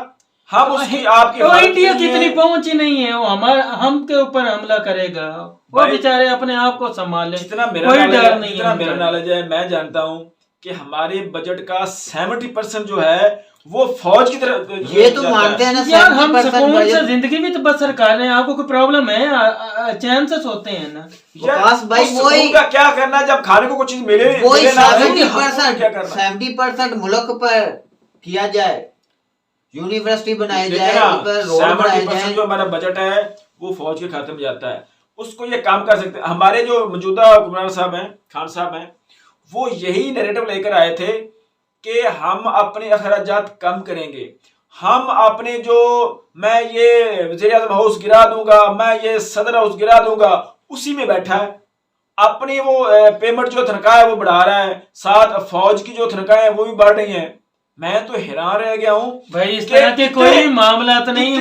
B: हम उसकी आपकी
A: इंडिया की इतनी पहुंच ही नहीं है, वो हम के ऊपर हमला करेगा। वो बेचारे अपने आप को संभाले।
B: जितना मेरा नॉलेज है, मैं जानता हूँ कि हमारे बजट का 70% जो है वो फौज की तरफ।
C: ये तो मानते हैं ना
A: यार, हम सुकून से जिंदगी भी तो बसर कर रहे हैं। आपको कोई प्रॉब्लम है? चैन से सोते हैं ना।
C: विकास भाई, वही
B: का क्या करना जब खाने को कुछ चीज मिले?
C: 70% मुल्क पर किया जाए, यूनिवर्सिटी बनाई जाए, रोड बनाए जाए।
B: जो हमारा बजट है वो फौज के खाते में जाता है। उसको ये काम कर सकते हैं। हमारे जो मौजूदा हुक्मरान साहब हैं, खान साहब हैं, वो यही नैरेटिव लेकर आए थे कि हम अपने अखराजात कम करेंगे, हम अपने जो मैं ये वज़ीर-ए-आज़म हाउस गिरा दूंगा, मैं ये सदर हाउस गिरा दूंगा, उसी में बैठा है। अपनी वो पेमेंट जो तनख्वाह है वो बढ़ा रहा है, साथ फौज की जो तनख्वाह है वो भी बढ़ रही है। मैं तो हैरान रह गया हूँ
A: भाई, इस तरह के कोई मामला तो नहीं।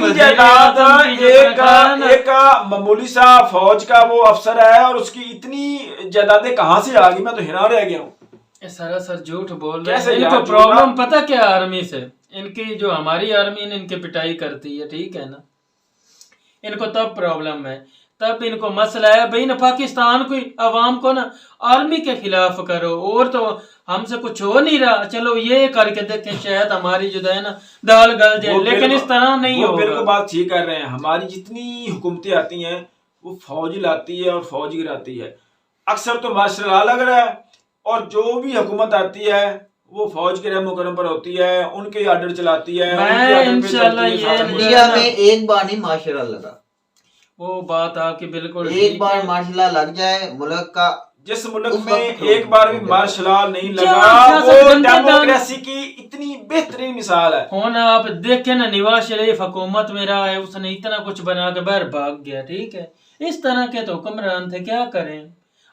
B: एक मामूली सा फौज का वो अफसर है और उसकी इतनी जायदादें कहाँ से आ गई, मैं तो हैरान रह गया हूँ।
A: सरासर झूठ बोल रहे
B: कैसे
A: हैं।
B: यार,
A: इनको
B: झूठ
A: प्रॉब्लम पता क्या आर्मी से, इनकी जो हमारी आर्मी ने इनकी पिटाई करती है, ठीक है ना, इनको तब प्रॉब्लम है, तब इनको मसला है भाई ना पाकिस्तान को अवाम को ना आर्मी के खिलाफ करो, और तो हमसे कुछ हो नहीं रहा, चलो ये करके देखें शायद हमारी जो है ना दाल गल जाए, लेकिन इस तरह नहीं होगा।
B: बिल्कुल बात ठीक कर रहे हैं। हमारी जितनी हुकूमतें आती हैं वो फौज लाती है और फौज गिराती है। अक्सर तो मार्शल लॉ लग रहा है और जो भी हुकूमत आती है वो फौज के रहमो करम पर होती है, उनके आर्डर चलाती है।
A: इंशाल्लाह ये
C: इंडिया में एक बार नहीं माशाल्लाह लगा,
A: वो बात आपकी बिल्कुल
C: एक बार माशाल्लाह लग जाए मुल्क का,
B: जिस मुल्क में एक बार भी मार्शल लॉ नहीं लगा वो डेमोक्रेसी की इतनी बेहतरीन मिसाल है।
A: होना आप देखे ना, नवाज शरीफ हुकूमत में रहा है, उसने इतना कुछ बना के बाहर भाग गया, ठीक है। इस तरह के तो हुक्मरान थे, क्या करें।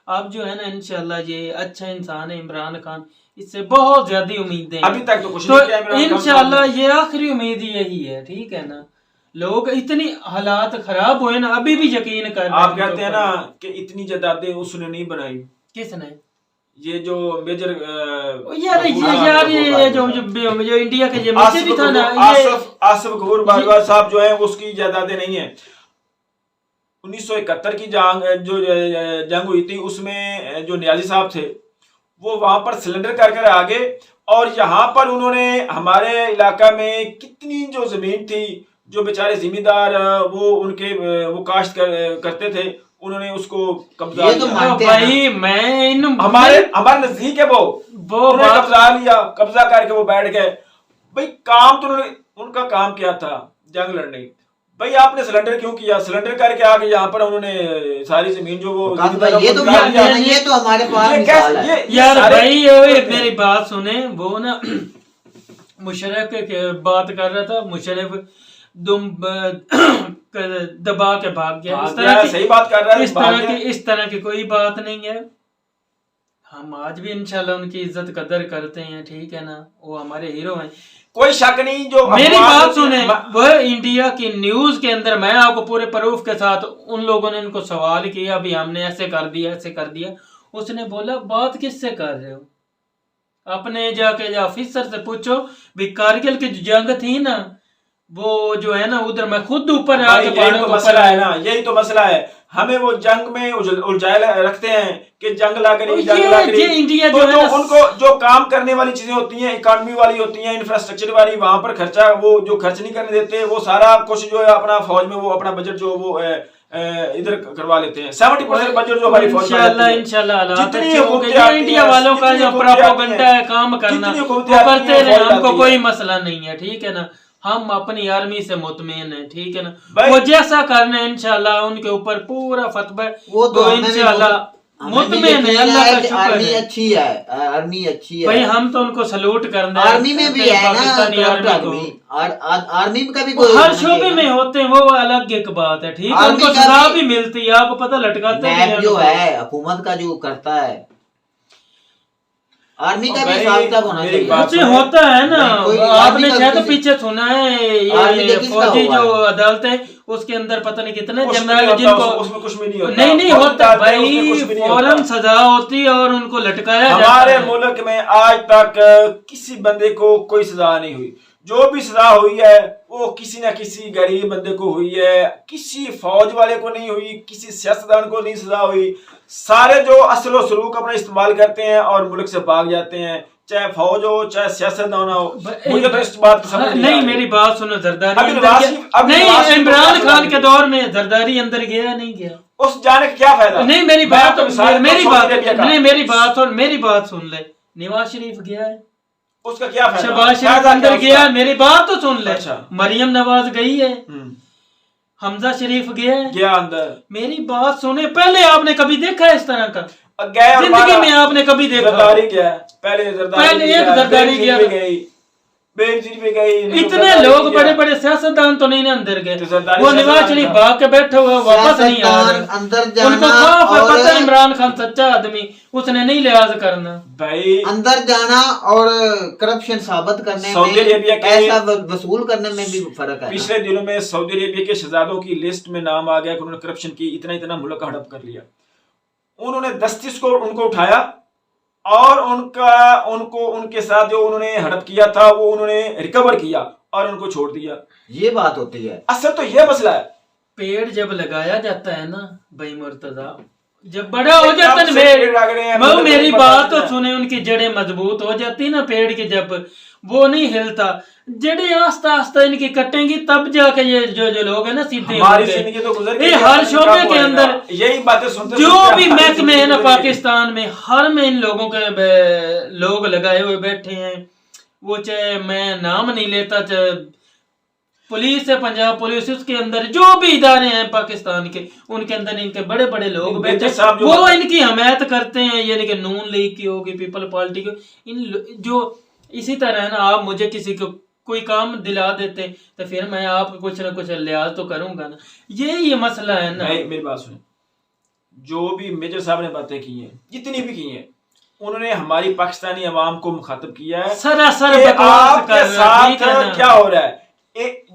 A: अब जो है ना इंशाल्लाह ये अच्छा इंसान है इमरान खान, इससे बहुत ज्यादा उम्मीदें
B: अभी तक तो कुछ नहीं किया
A: इंशाल्लाह, ये आखिरी उम्मीद यही है, ठीक है ना। लोग इतनी हालात खराब हुए ना, अभी भी यकीन कर,
B: आप कहते हैं ना कि इतनी जायदादें उसने नहीं बनाई।
A: किसने?
B: ये जो मेजर
A: यार ये जो इंडिया के ये भी था ना,
B: आसिफ गफूर बाजवा साहब जो है उसकी जायदादें नहीं है। 1971 की जंग हुई थी, उसमें जो नियाजी साहब थे वो वहां पर सिलेंडर कर आ गए और यहाँ पर उन्होंने हमारे इलाका में कितनी जो जमीन थी, जो बेचारे जिम्मेदार वो उनके वो काश्त करते थे, उन्होंने उसको कब्जा
C: तो
B: लिया।
A: भाई मैं
B: हमारे नजदीक है वो कब्जा लिया, कब्जा करके वो बैठ गए। भाई काम तो उनका काम क्या था, जंग लड़ने। भाई आपने सिलेंडर क्यों किया? सिलेंडर करके आके यहाँ पर उन्होंने सारी जमीन जो वो
C: ये तो हमारे पास मिसाल है।
A: यार भाई मेरी बात सुने, वो ना मुशर्रफ के बात कर रहा था, मुशर्रफ दुम दबा के भाग गया। इस तरह की
B: सही बात कर रहा है।
A: इस तरह की कोई बात नहीं है। हम आज भी इंशाल्लाह उनकी इज्जत कदर करते हैं, ठीक है ना, वो हमारे हीरो हैं,
B: कोई शक नहीं। जो
A: मेरी बात सुने, वह इंडिया की न्यूज के अंदर मैं आपको पूरे प्रूफ के साथ, उन लोगों ने उनको सवाल किया भी हमने ऐसे कर दिया ऐसे कर दिया, उसने बोला बात किससे कर रहे हो, अपने जाके ऑफिसर से पूछो भी कारगिल की जो जंग थी ना, वो जो है ना उधर मैं खुद ऊपर
B: यही तो मसला है ना, यही तो मसला है। हमें वो जंग में उलझाए रखते हैं कि जंग लग रही, जंग लग रही।
A: इंडिया
B: तो जो उनको जो काम करने वाली चीजें होती हैं, इकोनॉमी वाली होती हैं, इंफ्रास्ट्रक्चर वाली, वहां पर खर्चा वो जो खर्च नहीं करने देते, वो सारा कुछ जो है अपना फौज में वो अपना बजट जो वो इधर करवा लेते हैं। 70% बजट जो हमारी फौज
A: इंशाल्लाह इंडिया वालों का जो प्रोपेगेंडा है काम करना, वो करते रहे, हमको कोई मसला नहीं है, ठीक है ना। हम अपनी आर्मी से मुतमईन है, ठीक है ना। वो जैसा करने इंशाल्लाह उनके ऊपर पूरा फतवा, वो तो इंशाल्लाह मुतमईन है, अल्लाह का शुक्र है।
C: आर्मी अच्छी है, आर्मी अच्छी है
A: भाई, हम तो उनको सलूट करना है।
C: आर्मी में भी है ना,
A: पाकिस्तानी
C: आर्मी का भी कोई
A: हर शोबे में होते हैं, वो अलग एक बात है, ठीक है। उनको सजा भी मिलती है, आपको पता, लटकाते हैं
C: जो है हुकूमत का जो करता है, आर्मी का भी हिसाब किताब होना चाहिए।
A: होता है ना, आपने शायद पीछे सुना है ये फौजी जो अदालत है उसके अंदर पता नहीं कितने जनरल जिनको
B: उसमें कुछ भी नहीं होता।
A: नहीं होता भाई, फौरन सजा होती है और उनको लटकाया जाता है।
B: हमारे मुल्क में आज तक किसी बंदे को कोई सजा नहीं हुई। जो भी सजा हुई है वो किसी न किसी गरीब बंदे को हुई है, किसी फौज वाले को नहीं हुई, किसी सियासतदान को नहीं सजा हुई। सारे जो असल व सलूक अपना इस्तेमाल करते हैं और मुल्क से भाग जाते हैं, चाहे फौज हो चाहे सियासतदान हो। मुझे तो इस बात की समझ
A: नहीं, मेरी बात सुनो, जरदारी नहीं, इमरान खान के दौर में जरदारी अंदर गया नहीं गया,
B: उस जाने का क्या फायदा?
A: नहीं, मेरी बात सुन ले, नवाज शरीफ गया है,
B: उसका क्या फायदा?
A: शहबाज शरीफ अंदर गया, मेरी बात तो सुन ले। मरियम नवाज गई है, हमजा शरीफ गया है,
B: गया अंदर,
A: मेरी बात सुने, पहले आपने कभी देखा है इस तरह का?
B: गया और
A: जिंदगी में आपने कभी देखा?
B: जरदारी गया, पहले
A: एक जरदारी गया,
B: बेनजीर पे गई,
A: इतने लोग बड़े बड़े सियासतदान तो नहीं ना अंदर गए,
B: तो जरदारी
A: वो नवाज शरीफ भाग के बैठे हुए वापस नहीं आ रहे,
C: अंदर
A: उनको
C: जाना
A: खौफ है, पता है
C: और
A: इमरान खान सच्चा आदमी, उसने नहीं लिहाज करना
B: भाई।
C: अंदर जाना और करप्शन साबित करने
B: सऊदी अरेबिया
C: में,
B: के
C: पैसा वसूल करने में भी फर्क है।
B: पिछले दिनों में सऊदी अरेबिया के शहजादों की लिस्ट में नाम आ गया कि उन्होंने करप्शन की, इतना इतना मुल्क हड़प कर लिया। उन्होंने दस्तिस को उनको उठाया और उनके साथ जो उन्होंने हड़प किया था वो उन्होंने रिकवर किया और उनको छोड़ दिया।
C: ये बात होती है,
B: असल तो ये मसला है।
A: पेड़ जब लगाया जाता है ना भाई मुर्तजा, जब बड़ा हो जाता है ना, मेरी बात तो सुने, उनकी जड़ें मजबूत हो जाती ना पेड़ की, जब वो नहीं हिलता, जड़ें आस्ता आस्ता इनकी कटेंगी तब जाके ये जो लोग है ना सीधे
B: जिंदगी तो गुजर गई,
A: हर शोबे के अंदर
B: यही बातें सुनते
A: जो भी महकमे है ना पाकिस्तान में, हर में इन लोगों के लोग लगाए हुए बैठे हैं। वो चाहे मैं नाम नहीं लेता, चाहे पुलिस है, पंजाब पुलिस, उसके अंदर जो भी इदारे हैं पाकिस्तान के, उनके अंदर इनके बड़े बड़े लोग बैठे, वो इनकी हमायत करते हैं, यानी कि नून लीग की होगी, पीपल पार्टी की, इन जो इसी तरह है ना, आप मुझे किसी को कोई काम दिला देते तो फिर मैं आपको कुछ ना कुछ लिहाज तो करूंगा ना, ये मसला है ना।
B: मेरी बात सुने, जो भी मेजर साहब ने बातें की हैं, जितनी भी की हैं, उन्होंने हमारी पाकिस्तानी अवाम को मुखातब किया है
A: सरासर
B: आपके साथ क्या हो रहा है।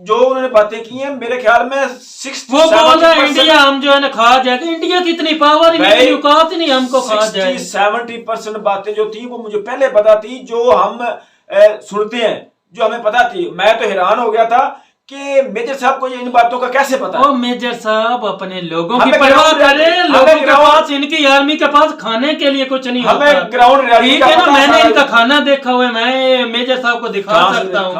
B: जो उन्होंने बातें की हैं, मेरे ख्याल में 60
A: वो बोल रहा है इंडिया हम जो है ना खा जाएगा, इंडिया की इतनी पावर नहीं, औकात नहीं हमको खा जाए।
B: 60-70% बातें जो थी वो मुझे पहले पता थी, जो हम सुनते हैं, जो हमें पता थी। मैं तो हैरान हो गया था कि मेजर साहब को इन बातों का कैसे पता है।
A: मेजर साहब अपने लोगों की परवाह करें, लोगों के पास, इनकी आर्मी के पास खाने के लिए कुछ नहीं होता,
B: ग्राउंड
A: ठीक है ना। मैंने इनका खाना देखा हुआ है, मैं मेजर साहब को दिखा सकता हूँ,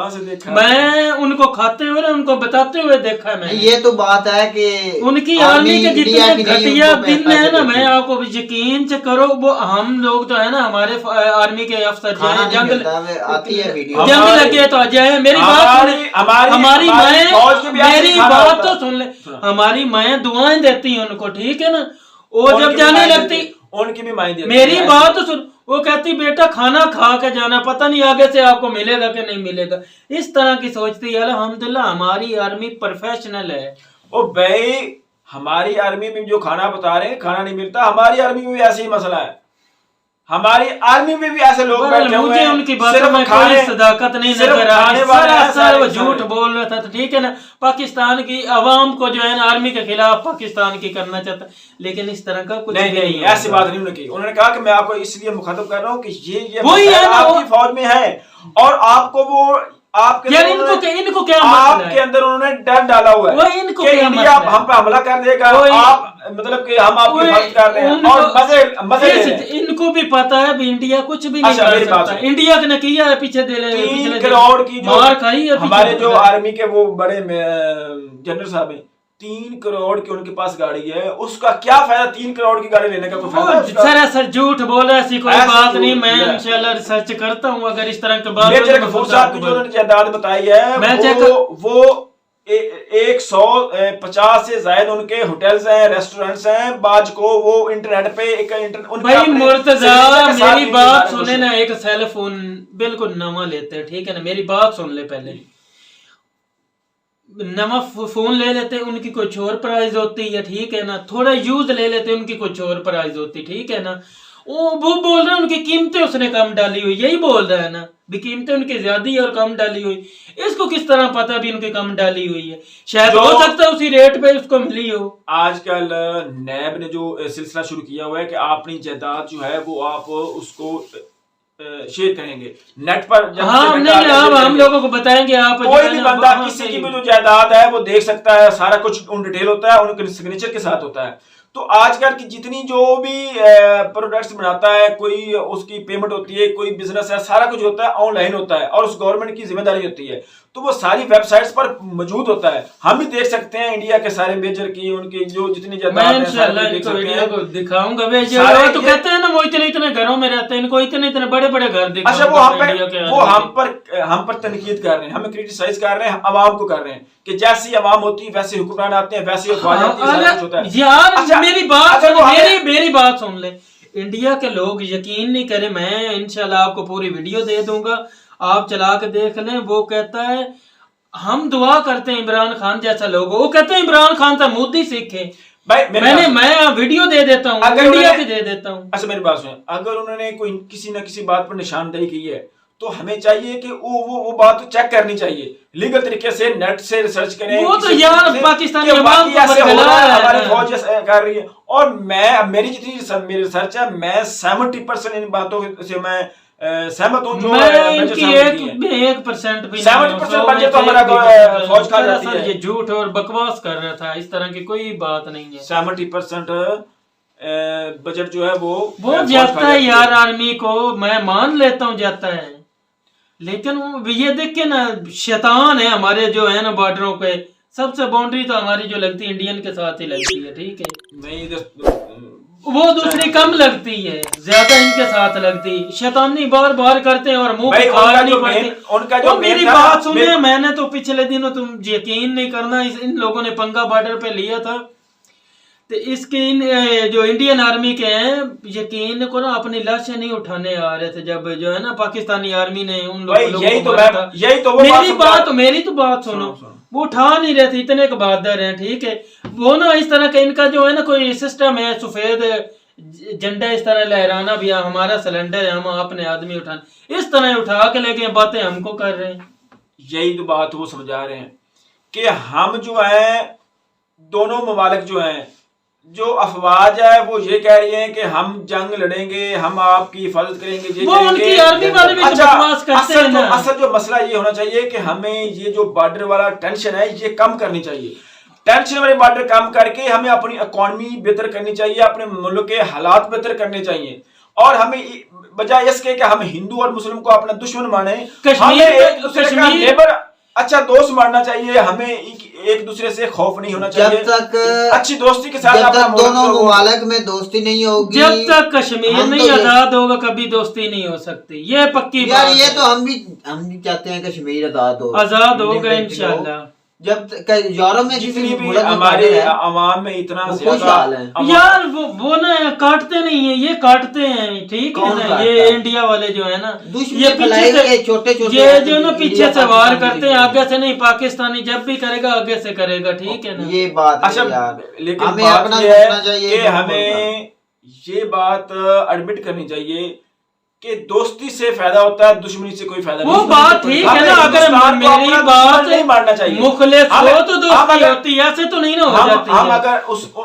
A: मैं उनको खाते हुए, उनको बताते हुए देखा है मैंने।
C: ये तो बात है कि
A: उनकी आर्मी के जितने घटिया दिन है ना, मैं आपको यकीन से करो, वो हम लोग तो है ना, हमारे आर्मी के अफसर जंग लगे तो अजय, मेरी बात मेरी बात तो सुन ले, हमारी माएं दुआएं देती हैं उनको, ठीक है ना। वो जब जाने लगती,
B: उनकी भी माएं देती,
A: मेरी बात तो सुन, वो कहती बेटा खाना खा के जाना, पता नहीं आगे से आपको मिलेगा कि नहीं मिलेगा, इस तरह की सोचती है। अल्हम्दुलिल्लाह हमारी आर्मी प्रोफेशनल है।
B: ओ भाई, हमारी आर्मी में जो खाना बता रहे हैं, खाना नहीं मिलता, हमारी आर्मी में भी ऐसे ही मसला है। हमारी आर्मी में भी ऐसे लोग बैठे हुए हैं,
A: उनकी बातों में कोई सदाकत नहीं नजर आ रही, वो झूठ बोल रहा था, ठीक है ना। पाकिस्तान की आवाम को जो है ना आर्मी के खिलाफ पाकिस्तान की करना चाहता, लेकिन इस तरह का कुछ
B: नहीं, ऐसी बात नहीं उन्होंने की। उन्होंने कहा कि मैं आपको इसलिए मुखातब कर रहा हूँ कि ये
A: वही है ना,
B: आपकी फौज में है और आपको वो आपके
A: यार इनको क्या
B: आपके अंदर उन्होंने डर डाला हुआ है,
A: वो इनको क्या
B: इंडिया हम पे हमला कर देगा, आप मतलब कि हम आपकी मदद कर रहे हैं और मजे
A: इनको भी पता है भी इंडिया कुछ भी नहीं कर सकता। इंडिया ने किया है पीछे
B: 3 करोड़ की
A: मार खाई है
B: हमारे जो आर्मी के वो बड़े जनरल साहब हैं, 3 करोड़ की उनके पास गाड़ी है, उसका क्या फायदा? 3 करोड़ की गाड़ी लेने का कोई फायदा?
A: सरासर झूठ बोल रहा है, ऐसी कोई बात नहीं। मैं इंशाल्लाह रिसर्च करता हूँ, अगर इस तरह के बात
B: मेजर गफूर साहब की जो उन्होंने जायदाद बताई है, वो 150 से ज्यादा उनके होटल्स हैं, रेस्टोरेंट्स हैं, बाज को वो इंटरनेट पे
A: भाई मुर्तजा मेरी बात सुने ना, एक सेल फोन बिल्कुल नवा लेते हैं, ठीक है ना, मेरी बात सुन ले पहले। नवा फोन ले लेते हैं, उनकी कुछ और प्राइस होती है, ठीक है ना। थोड़ा यूज ले लेते हैं, उनकी कुछ और प्राइस होती, ठीक है ना। वो बोल रहे हैं उनकी कीमतें उसने कम डाली हुई, यही बोल रहा है ना भी कीमतें उनकी ज्यादा और कम डाली हुई। इसको किस तरह पता भी उनकी कम डाली हुई है? शायद हो सकता है उसी रेट पे उसको मिली हो।
B: आजकल नैब ने जो सिलसिला शुरू किया हुआ है कि अपनी जायदाद जो है वो आप उसको शेयर करेंगे नेट पर।
A: हम लोगों को बताएंगे, आप
B: कोई भी बंदा किसी की भी जो जायदाद है वो देख सकता है, सारा कुछ उन डिटेल होता है, उनके सिग्नेचर के साथ होता है। तो आजकल की जितनी जो भी प्रोडक्ट्स बनाता है, कोई उसकी पेमेंट होती है, कोई बिजनेस है, सारा कुछ होता है ऑनलाइन होता है और उस गवर्नमेंट की जिम्मेदारी होती है, तो वो सारी वेबसाइट्स पर मौजूद होता है। हम भी देख सकते हैं इंडिया के सारे मेजर की, उनकी जो जितनी
A: मैं इंशाल्लाह इनको वीडियो को दिखाऊंगा। तो कहते हैं ना वो इतने घरों में रहते हैं, इनको इतने बड़े घर दिखाऊंगा।
B: अच्छा, वो हम पर तनकीद कर रहे हैं, हमें क्रिटिसाइज कर रहे हैं, अवाम को कर रहे हैं कि जैसी अवाम होती है वैसे हुक्मरान आते हैं, वैसे अफवाह आती है, सारा कुछ होता है।
A: यार
B: अच्छा,
A: मेरी बात सुन ले। इंडिया के लोग यकीन नहीं करे, मैं इंशाल्लाह आपको पूरी वीडियो दे दूंगा, आप चला के देख लें। वो कहता है हम दुआ करते हैं इमरान खान जैसा लोग, वो कहते हैं इमरान खान से मोदी सीखे। भाई मैं वीडियो दे देता हूँ, इंडिया की दे देता हूँ।
B: अच्छा मेरी बात सुनिए, अगर उन्होंने कोई किसी न किसी बात पर निशानदेही की है तो हमें चाहिए कि वो बात तो चेक करनी चाहिए, लीगल तरीके से नेट से रिसर्च करें।
A: वो तो यार पाकिस्तानी अवाम को
B: हमारी फौज कर रही है, और मेरी जितनी मेरी रिसर्च है, मैं 70% इन बातों से मैं सहमत हूँ। जो
A: इनकी 1% भी
B: 70% बजट तो हमारा फौज खा जाती है।
A: ये झूठ और बकवास कर रहा था, इस तरह की कोई बात नहीं है।
B: 70% बजट जो है वो
A: जाता है यार आर्मी को, मैं मान लेता हूँ जाता है, लेकिन ये देख के ना शैतान है हमारे जो है ना बॉर्डरों पे। सबसे बाउंड्री तो हमारी जो लगती है इंडियन के साथ ही लगती है, ठीक है, नहीं वो दूसरी कम लगती है, ज्यादा इनके साथ लगती। शैतानी बार करते हैं और मुंह
B: उनका जो
A: मेरी बात सुनिए, मैंने तो पिछले दिनों, तुम यकीन नहीं करना, इन लोगों ने पंगा बॉर्डर पे लिया था, तो इसके जो इंडियन आर्मी के हैं, यकीन करो अपनी लाशें नहीं उठाने आ रहे थे जब जो है ना पाकिस्तानी आर्मी ने उन लोगों को मेरी तो बात सुनो, वो उठा नहीं रहे थे, इतने के बहादुर हैं, ठीक है। वो ना इस तरह का इनका जो है ना कोई सिस्टम है, सफेद झंडा इस तरह लहराना भी, हमारा सिलेंडर है, हम अपने आदमी उठाने, इस तरह उठा के लेके बातें हमको कर रहे हैं।
B: यही तो बात वो समझा रहे हैं कि हम जो है दोनों ममालिक जो हैं, जो अफवाज है वो ये कह रही हैं कि हम जंग लड़ेंगे, हम आपकी हिफाजत करेंगे,
A: वो उनकी आर्मी वाले भी बकवास करते हैं ना।
B: असल जो मसला ये होना चाहिए कि हमें ये जो बॉर्डर वाला टेंशन है ये कम करनी चाहिए। टेंशन वाले बॉर्डर कम करके हमें अपनी इकोनॉमी बेहतर करनी चाहिए, अपने मुल्क के हालात बेहतर करने चाहिए, और हमें बजाय इसके कि हम हिंदू और मुस्लिम को अपना दुश्मन माने, हमें एक दूसरे का नेबर अच्छा दोस्त मानना चाहिए, हमें एक दूसरे से खौफ नहीं होना चाहिए।
C: जब तक
B: अच्छी दोस्ती के साथ
C: जब तक दोनों ममालिक में दोस्ती नहीं होगी,
A: जब तक कश्मीर नहीं आजाद होगा कभी दोस्ती नहीं हो सकती, ये पक्की
C: यार ये तो हम भी चाहते हैं कश्मीर आजाद
A: होगा इंशाल्लाह।
C: जब यूरोप में
B: जितनी भी हमारे अवाम में इतना
A: यार वो ना काटते नहीं है, ये काटते हैं, ठीक है ना। ये इंडिया वाले जो है ना, ये पीछे से
C: छोटे
A: ये जो ना पीछे से वार करते हैं, आगे से नहीं। पाकिस्तानी जब भी करेगा आगे से करेगा, ठीक है ना।
C: ये बात
B: अच्छा, लेकिन
C: हमें अपना सोचना चाहिए,
B: हमें ये बात एडमिट करनी चाहिए कि दोस्ती से फायदा होता है, दुश्मनी से कोई फायदा नहीं।
A: वो बात ठीक है ना, अगर मेरी बात
B: नहीं मानना चाहिए,
A: मुखलिस हो तो दोस्ती होती है, ऐसे तो नहीं ना हो जाती।
B: हम अगर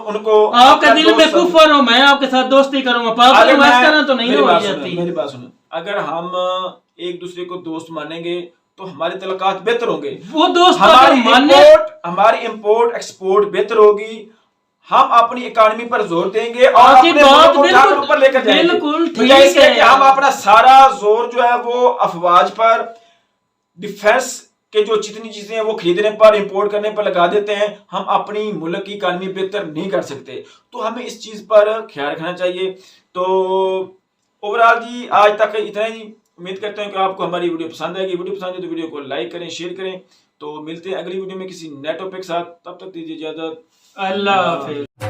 B: उनको
A: आपके दिल में कुफर हो, मैं आपके साथ दोस्ती करूंगा, पागल तरह तो नहीं हो जाती।
B: मेरी बात सुनो, अगर हम एक दूसरे को दोस्त मानेंगे तो हमारे तलकात बेहतर होंगे,
A: वो दोस्त
B: हमारी इंपोर्ट एक्सपोर्ट बेहतर होगी, हम अपनी इकोनॉमी पर जोर देंगे और अपने मुल्क को ऊपर लेकर जाएंगे।
A: बिल्कुल ठीक है
B: कि हम अपना सारा जोर जो है वो अफवाज पर, डिफेंस के जो जितनी चीजें हैं वो खरीदने पर, इंपोर्ट करने पर लगा देते हैं, हम अपनी मुल्क की इकोनॉमी बेहतर नहीं कर सकते। तो हमें इस चीज पर ख्याल रखना चाहिए। तो ओवरऑल जी आज तक इतना ही। उम्मीद करते हैं कि आपको हमारी वीडियो पसंद आएगी। वीडियो पसंद है तो वीडियो को लाइक करें, शेयर करें। तो मिलते हैं अगली वीडियो में किसी नए टॉपिक के साथ, तब तक दीजिए इजाजत।
A: अल्लाह हाफिज़।